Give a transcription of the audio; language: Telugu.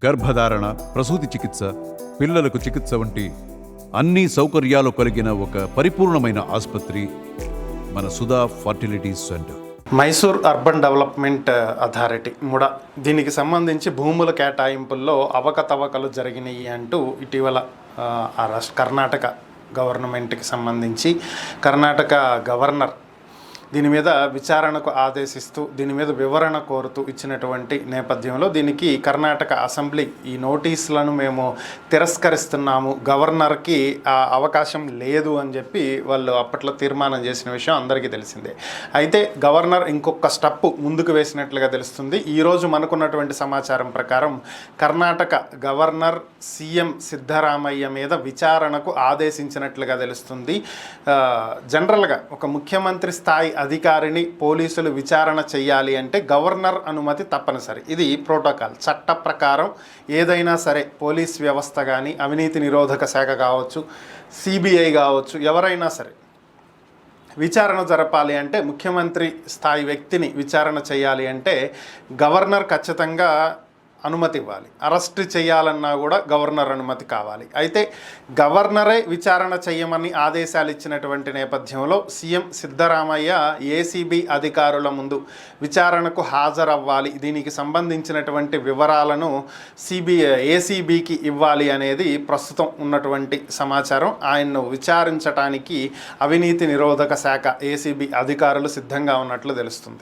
గర్భధారణ, ప్రసూతి చికిత్స, పిల్లలకు చికిత్స వంటి అన్ని సౌకర్యాలు కలిగిన ఒక పరిపూర్ణమైన ఆసుపత్రి మన Sudha fertility centre. Mysore urban development authority MUDA దీనికి సంబంధించి భూముల కేటాయింపుల్లో అవకతవకలు జరిగినాయి అంటూ ఇటీవల కర్ణాటక గవర్నమెంట్కి సంబంధించి కర్ణాటక గవర్నర్ దీని మీద విచారణకు ఆదేశిస్తూ దీని మీద వివరణ కోరుతూ ఇచ్చినటువంటి నేపథ్యంలో దీనికి కర్ణాటక అసెంబ్లీ ఈ నోటీసులను మేము తిరస్కరిస్తున్నాము, గవర్నర్కి ఆ అవకాశం లేదు అని చెప్పి వాళ్ళు అప్పట్లో తీర్మానం చేసిన విషయం అందరికీ తెలిసిందే. అయితే గవర్నర్ ఇంకొక స్టెప్ ముందుకు వేసినట్లుగా తెలుస్తుంది. ఈరోజు మనకున్నటువంటి సమాచారం ప్రకారం కర్ణాటక గవర్నర్ సీఎం సిద్ధరామయ్య మీద విచారణకు ఆదేశించినట్లుగా తెలుస్తుంది. జనరల్గా ఒక ముఖ్యమంత్రి స్థాయి అధికారిని పోలీసులు విచారణ చేయాలి అంటే గవర్నర్ అనుమతి తప్పనిసరి. ఇది ప్రోటోకాల్, చట్ట ప్రకారం ఏదైనా సరే పోలీస్ వ్యవస్థ కానీ, అవినీతి నిరోధక శాఖ కావచ్చు, సిబిఐ కావచ్చు, ఎవరైనా సరే విచారణ జరపాలి అంటే, ముఖ్యమంత్రి స్థాయి వ్యక్తిని విచారణ చేయాలి అంటే గవర్నర్ ఖచ్చితంగా అనుమతి ఇవ్వాలి. అరెస్ట్ చేయాలన్నా కూడా గవర్నర్ అనుమతి కావాలి. అయితే గవర్నరే విచారణ చేయమని ఆదేశాలు ఇచ్చినటువంటి నేపథ్యంలో సీఎం సిద్ధరామయ్య ఏసీబీ అధికారుల ముందు విచారణకు హాజరవ్వాలి, దీనికి సంబంధించినటువంటి వివరాలను ఏసీబీకి ఇవ్వాలి అనేది ప్రస్తుతం ఉన్నటువంటి సమాచారం. ఆయన్ను విచారించడానికి అవినీతి నిరోధక శాఖ ఏసీబీ అధికారులు సిద్ధంగా ఉన్నట్లు తెలుస్తుంది.